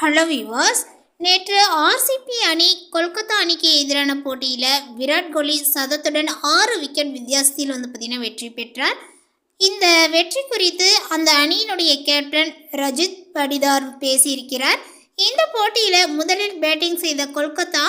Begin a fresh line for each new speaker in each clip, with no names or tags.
Hello viewers, நேற்று RCB அணி கொல்கத்தா அணிக்கு எதிரான போட்டியில் விராட் கோலி சதத்துடன் 6 விக்கெட் வித்தியாசத்தில் பார்த்தீங்கன்னா வெற்றி பெற்றார். இந்த வெற்றி குறித்து அந்த அணியினுடைய கேப்டன் ரஜித் படிதார் பேசியிருக்கிறார். இந்த போட்டியில் முதலில் பேட்டிங் செய்த கொல்கத்தா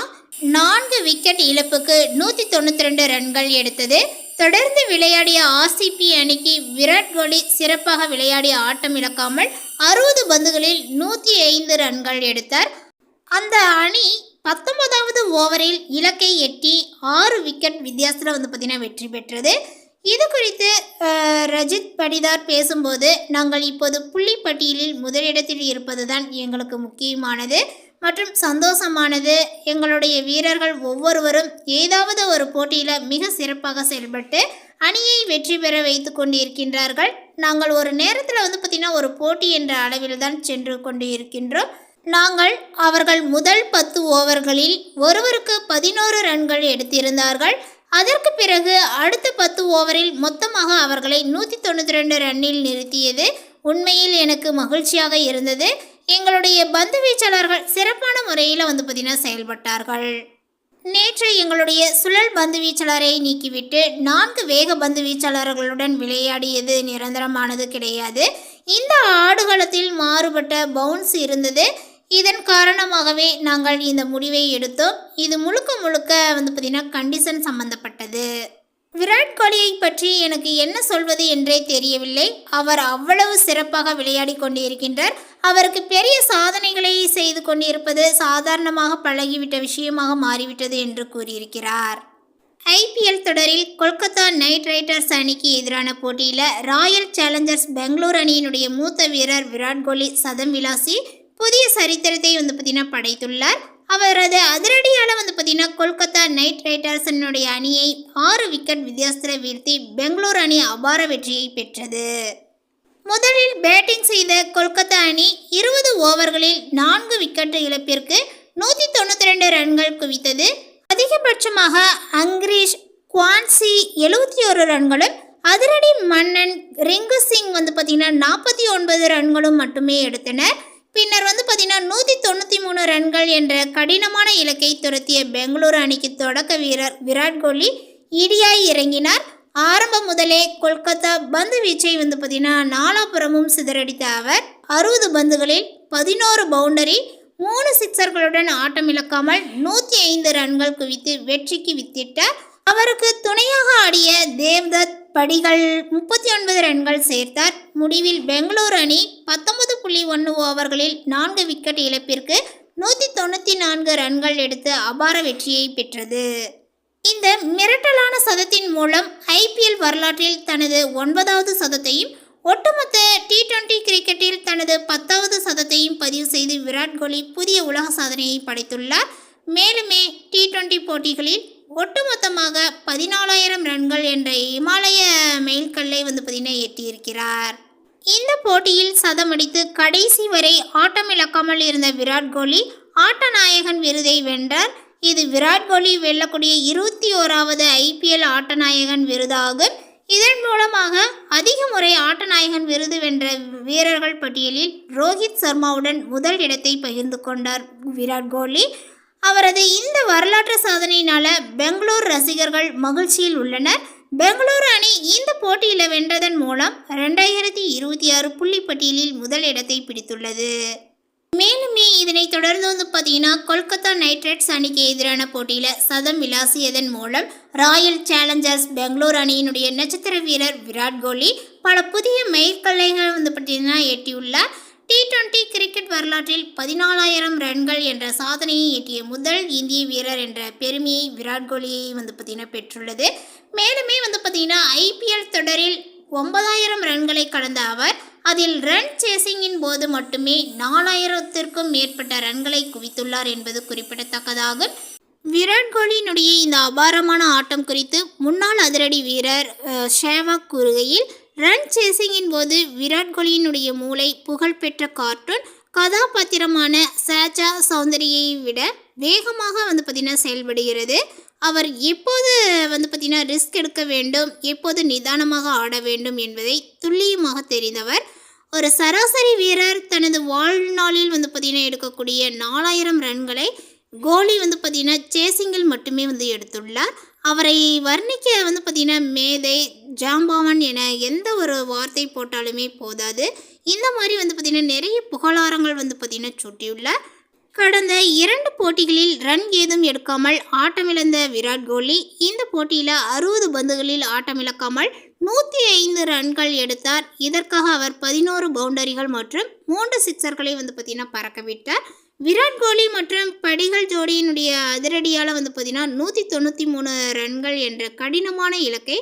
4 விக்கெட் இழப்புக்கு 192 ரன்கள் எடுத்தது. தொடர்ந்து விளையாடிய ஆர்சிபி அணிக்கு விராட் கோலி சிறப்பாக விளையாடிய ஆட்டம் இழக்காமல் 60 பந்துகளில் 105 ரன்கள் எடுத்தார். அந்த அணி 19வது ஓவரில் இலக்கை எட்டி 6 விக்கெட் வித்தியாசத்தில் பார்த்தீங்கன்னா வெற்றி பெற்றது. இது குறித்து ரஜித் படிதார் பேசும்போது, நாங்கள் இப்போது புள்ளி பட்டியலில் முதலிடத்தில் இருப்பது தான் எங்களுக்கு முக்கியமானது மற்றும் சந்தோஷமானது. எங்களுடைய வீரர்கள் ஒவ்வொருவரும் ஏதாவது ஒரு போட்டியில் மிக சிறப்பாக செயல்பட்டு அணியை வெற்றி பெற வைத்து கொண்டிருக்கின்றார்கள். நாங்கள் ஒரு நேரத்தில் பார்த்திங்கன்னா ஒரு போட்டி என்ற அளவில் தான் சென்று கொண்டு இருக்கின்றோம். நாங்கள் அவர்கள் முதல் 10 ஓவர்களில் ஒருவருக்கு 11 ரன்கள் எடுத்திருந்தார்கள். அதற்கு பிறகு அடுத்த 10 ஓவரில் மொத்தமாக அவர்களை 192 ரன்னில் நிறுத்தியது உண்மையில் எனக்கு மகிழ்ச்சியாக இருந்தது. எங்களுடைய பந்து வீச்சாளர்கள் சிறப்பான முறையில் பார்த்தீங்கன்னா செயல்பட்டார்கள். நேற்று எங்களுடைய சுழல் பந்து வீச்சாளரை நீக்கிவிட்டு 4 வேக பந்து வீச்சாளர்களுடன் விளையாடியது நிரந்தரமானது கிடையாது. இந்த ஆடுகளத்தில் மாறுபட்ட பவுன்ஸ் இருந்தது. இதன் காரணமாகவே நாங்கள் இந்த முடிவை எடுத்தோம். இது முழுக்க பார்த்தீங்கன்னா கண்டிஷன் சம்பந்தப்பட்டது. விராட் கோலியை பற்றி எனக்கு என்ன சொல்வது என்றே தெரியவில்லை. அவர் அவ்வளவு சிறப்பாக விளையாடி கொண்டிருக்கின்றார். அவருக்கு பெரிய சாதனைகளை செய்து கொண்டிருப்பது சாதாரணமாக பழகிவிட்ட விஷயமாக மாறிவிட்டது என்று கூறியிருக்கிறார். ஐபிஎல் தொடரில் கொல்கத்தா நைட் ரைடர்ஸ் அணிக்கு எதிரான போட்டியில் ராயல் சேலஞ்சர்ஸ் பெங்களூர் அணியினுடைய மூத்த வீரர் விராட் கோலி சதம் விளாசி புதிய சரித்திரத்தை பார்த்தீங்கன்னா படைத்துள்ளார். அவரது அதிரடியால் பார்த்தீங்கன்னா கொல்கத்தா நைட் ரைடர்ஸினுடைய அணியை 6 விக்கெட் வித்தியாசத்தில் வீழ்த்தி பெங்களூர் அணி அபார வெற்றியை பெற்றது. முதலில் பேட்டிங் செய்த கொல்கத்தா அணி 20 ஓவர்களில் 4 விக்கெட் இழப்பிற்கு 192 ரன்கள் குவித்தது. அதிகபட்சமாக அங்கிரீஷ் குவான்சி 71 ரன்களும் அதிரடி மன்னன் ரிங்கு சிங் பார்த்தீங்கன்னா 49 ரன்களும் மட்டுமே எடுத்தனர். பின்னர் பார்த்தீங்கன்னா 193 ரன்கள் என்ற கடினமான இலக்கை துரத்திய பெங்களூரு அணிக்கு தொடக்க வீரர் விராட் கோலி இடியாய் இறங்கினார். ஆரம்பம் முதலே கொல்கத்தா பந்து வீச்சை பார்த்தீங்கன்னா நாலாபுரமும் சிதறடித்த அவர் 60 பந்துகளில் 11 பவுண்டரி 3 சிக்சர்களுடன் ஆட்டம் இழக்காமல் 105 ரன்கள் குவித்து வெற்றிக்கு வித்திட்டார். அவருக்கு துணையாக ஆடிய தேவ்தத் படிகள் 39 ரன்கள் சேர்த்தார். முடிவில் பெங்களூரு அணி 19.1 ஓவர்களில் 4 விக்கெட் இழப்பிற்கு 194 ரன்கள் எடுத்து அபார வெற்றியை பெற்றது. இந்த மிரட்டலான சதத்தின் மூலம் ஐபிஎல் வரலாற்றில் தனது 9வது சதத்தையும் ஒட்டுமொத்த T20 கிரிக்கெட்டில் தனது 10வது சதத்தையும் பதிவு செய்து விராட் கோலி புதிய உலக சாதனையை படைத்துள்ளார். மேலுமே T20 போட்டிகளில் ஒட்டுமொத்தமாக 14,000 ரன்கள் என்ற இமாலய மைல்கல்லை பார்த்தீங்கன்னா எட்டியிருக்கிறார். இந்த போட்டியில் சதமடித்து கடைசி வரை ஆட்டம் இழக்காமல் இருந்த விராட் கோலி ஆட்ட நாயகன் விருதை வென்றார். இது விராட் கோலி வெல்லக்கூடிய 21வது ஐபிஎல் ஆட்டநாயகன் விருதாகும். இதன் மூலமாக அதிக முறை ஆட்டநாயகன் விருது வென்ற வீரர்கள் பட்டியலில் ரோஹித் சர்மாவுடன் முதல் இடத்தை பகிர்ந்து கொண்டார் விராட் கோலி. அவரது இந்த வரலாற்று சாதனையினால பெங்களூர் ரசிகர்கள் மகிழ்ச்சியில் உள்ளனர். பெங்களூரு அணி இந்த போட்டியில் வென்றதன் மூலம் 2026 புள்ளி பட்டியலில் முதல் இடத்தை பிடித்துள்ளது. மேலுமே இதனை தொடர்ந்து பார்த்தீங்கன்னா கொல்கத்தா நைட் ரைடர்ஸ் அணிக்கு எதிரான போட்டியில் சதம் விளாசியதன் மூலம் ராயல் சேலஞ்சர்ஸ் பெங்களூர் அணியினுடைய நட்சத்திர வீரர் விராட் கோலி பல புதிய மைல்கல்லைகள் பார்த்தீங்கன்னா எட்டியுள்ளார். T20 கிரிக்கெட் வரலாற்றில் 14,000 ரன்கள் என்ற சாதனையை எட்டிய முதல் இந்திய வீரர் என்ற பெருமையை விராட் கோலியை பார்த்தீங்கன்னா பெற்றுள்ளது. மேலுமே பார்த்தீங்கன்னா ஐபிஎல் தொடரில் 9,000 ரன்களை கடந்த அவர் அதில் ரன் சேசிங்கின் போது மட்டுமே 4,000த்திற்கும் மேற்பட்ட ரன்களை குவித்துள்ளார் என்பது குறிப்பிடத்தக்கதாகும். விராட் கோலியினுடைய இந்த அபாரமான ஆட்டம் குறித்து முன்னாள் அதிரடி வீரர் ஷேவாக் கூறுகையில், ரன் சேசிங்கின் போது விராட் கோலியினுடைய மூளை புகழ்பெற்ற கார்ட்டூன் கதாபாத்திரமான சாச்சா சௌந்தரியை விட வேகமாக பார்த்தீங்கன்னா செயல்படுகிறது. அவர் எப்போது பார்த்தீங்கன்னா ரிஸ்க் எடுக்க வேண்டும், எப்போது நிதானமாக ஆட வேண்டும் என்பதை துல்லியமாக தெரிந்தவர். ஒரு சராசரி வீரர் தனது வாழ்நாளில் வந்து பார்த்திங்கன்னா எடுக்கக்கூடிய 4000 ரன்களை கோலி வந்து பார்த்திங்கன்னா சேசிங்கில் மட்டுமே வந்து எடுத்துள்ளார். அவரை வர்ணிக்க வந்து பார்த்திங்கன்னா மேதை, ஜாம்பவான் என எந்த ஒரு வார்த்தை போட்டாலுமே போதாது. இந்த மாதிரி வந்து பார்த்திங்கன்னா நிறைய புகழாரங்கள் வந்து பார்த்திங்கன்னா சூட்டியுள்ளார். கடந்த 2 போட்டிகளில் ரன் ஏதும் எடுக்காமல் ஆட்டமிழந்த விராட் கோலி இந்த போட்டியில் 60 பந்துகளில் ஆட்டமிழக்காமல் 105 ரன்கள் எடுத்தார். இதற்காக அவர் 11 பவுண்டரிகள் மற்றும் 3 சிக்சர்களை வந்து பார்த்திங்கன்னா பறக்க விட்டார். விராட் கோலி மற்றும் படிகள் ஜோடியினுடைய அதிரடியால் வந்து பார்த்திங்கன்னா 193 ரன்கள் என்ற கடினமான இலக்கை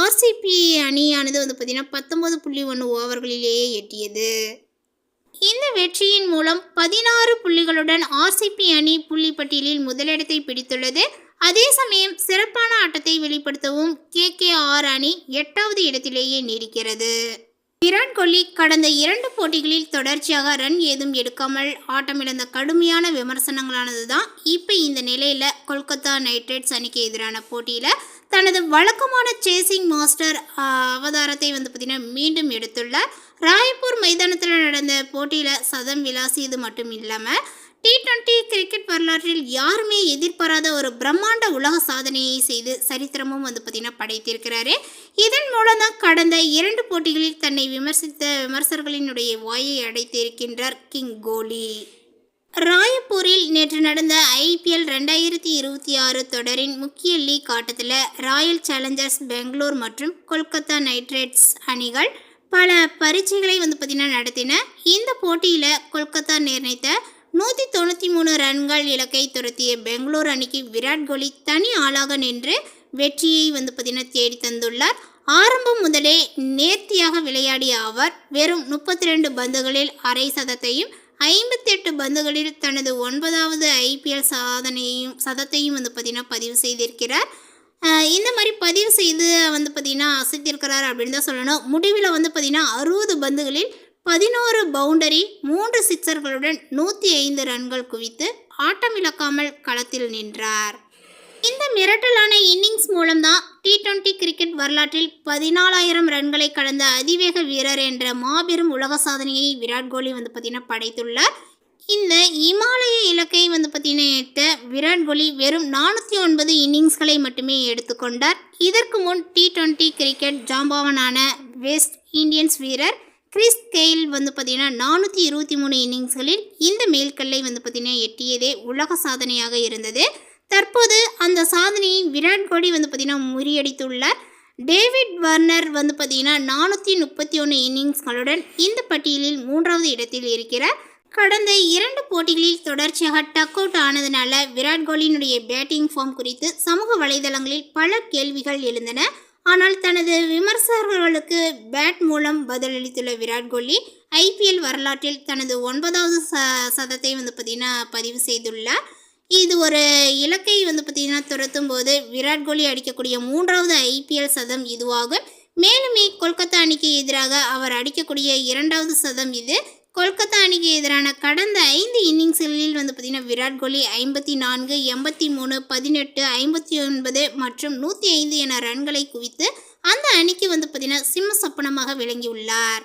ஆர்சிபி அணியானது வந்து பார்த்திங்கன்னா 19.1 ஓவர்களிலேயே எட்டியது. இந்த வெற்றியின் மூலம் 16 புள்ளிகளுடன் ஆர்சிபி அணி புள்ளிப்பட்டியலில் முதலிடத்தை பிடித்துள்ளது. அதே சமயம் சிறப்பான ஆட்டத்தை வெளிப்படுத்தவும் KKR அணி 8வது இடத்திலேயே நீடிக்கிறது. விராட் கோலி கடந்த 2 போட்டிகளில் தொடர்ச்சியாக ரன் ஏதும் எடுக்காமல் ஆட்டமிழந்த கடுமையான விமர்சனங்களானது தான் இப்போ இந்த நிலையில் கொல்கத்தா நைட் ரைடர்ஸ் அணிக்கு எதிரான போட்டியில் தனது வழக்கமான சேசிங் மாஸ்டர் அவதாரத்தை வந்து பார்த்திங்கன்னா மீண்டும் எடுத்துள்ளார். ராய்ப்பூர் மைதானத்தில் நடந்த போட்டியில் சதம் விளாசியது மட்டும் இல்லாமல் T20 கிரிக்கெட் வரலாற்றில் யாருமே எதிர்பாராத ஒரு பிரம்மாண்ட உலக சாதனையை செய்து சரித்திரமும் வந்து பார்த்திங்கன்னா படைத்திருக்கிறாரு. இதன் மூலம் தான் கடந்த 2 போட்டிகளில் தன்னை விமர்சித்த விமர்சகர்களினுடைய வாயை அடைத்திருக்கின்றார் கிங் கோலி. ராய்ப்பூரில் நேற்று நடந்த IPL 2026 தொடரின் முக்கிய லீக் ஆட்டத்தில் ராயல் சேலஞ்சர்ஸ் பெங்களூர் மற்றும் கொல்கத்தா நைட் ரைடர்ஸ் அணிகள் பல பரீட்சைகளை வந்து பார்த்திங்கன்னா நடத்தின. இந்த போட்டியில் கொல்கத்தா நிர்ணயித்த 193 ரன்கள் இலக்கை துரத்திய பெங்களூர் அணிக்கு விராட் கோலி தனி ஆளாக நின்று வெற்றியை வந்து பார்த்திங்கன்னா தேடி தந்துள்ளார். ஆரம்பம் முதலே நேர்த்தியாக விளையாடிய அவர் வெறும் 32 பந்துகளில் அரை சதத்தையும் 58 பந்துகளில் தனது 9வது IPL சதத்தையும் வந்து பார்த்திங்கன்னா பதிவு செய்திருக்கிறார். இந்த மாதிரி பதிவு செய்து வந்து பார்த்திங்கன்னா அசைத்திருக்கிறார் அப்படின்னு தான் சொல்லணும். முடிவில் வந்து பார்த்திங்கன்னா 60 பந்துகளில் 11 பவுண்டரி 3 சிக்சர்களுடன் 105 ரன்கள் குவித்து ஆட்டமிழக்காமல் களத்தில் நின்றார். இந்த மிரட்டலான இன்னிங்ஸ் மூலம்தான் T20 கிரிக்கெட் வரலாற்றில் 14,000 ரன்களை கடந்த அதிவேக வீரர் என்ற மாபெரும் உலக சாதனையை விராட் கோலி வந்து பார்த்திங்கன்னா படைத்துள்ளார். இந்த இமாலய இலக்கை வந்து பார்த்திங்கன்னா எட்ட விராட் கோலி வெறும் 409 இன்னிங்ஸ்களை மட்டுமே எடுத்துக்கொண்டார். இதற்கு முன் T20 கிரிக்கெட் ஜாம்பவானான வெஸ்ட் இண்டியன்ஸ் வீரர் கிறிஸ் கெயில் வந்து பார்த்திங்கன்னா 423 இன்னிங்ஸ்களில் இந்த மேல்கல்லை வந்து பார்த்திங்கன்னா எட்டியதே உலக சாதனையாக இருந்தது. தற்போது அந்த சாதனையை விராட் கோலி வந்து பார்த்திங்கன்னா முறியடித்துள்ளார். டேவிட் வார்னர் வந்து பார்த்திங்கன்னா 431 இன்னிங்ஸ்களுடன் இந்த பட்டியலில் 3வது இடத்தில் இருக்கிறார். கடந்த 2 போட்டிகளில் தொடர்ச்சியாக டக் அவுட் ஆனதுனால விராட் கோலியினுடைய பேட்டிங் ஃபார்ம் குறித்து சமூக வலைதளங்களில் பல கேள்விகள் எழுந்தன. ஆனால் தனது விமர்சகர்களுக்கு பேட் மூலம் பதிலளித்துள்ள விராட் கோலி IPL வரலாற்றில் தனது 9வது சதத்தை வந்து பார்த்திங்கன்னா பதிவு செய்துள்ளார். இது ஒரு இலக்கை வந்து பார்த்திங்கன்னா துரத்தும் போது விராட் கோலி அடிக்கக்கூடிய 3வது IPL சதம் இதுவாகும். மேலுமே கொல்கத்தா அணிக்கு எதிராக அவர் அடிக்கக்கூடிய 2வது சதம் இது. கொல்கத்தா அணிக்கு எதிரான கடந்த 5 இன்னிங்ஸ்களில் வந்து பார்த்திங்கன்னா விராட் கோலி 54, 83, 18, 59 மற்றும் 105 என ரன்களை குவித்து அந்த அணிக்கு வந்து பார்த்திங்கன்னா சிம்ம சொப்பனமாக விளங்கியுள்ளார்.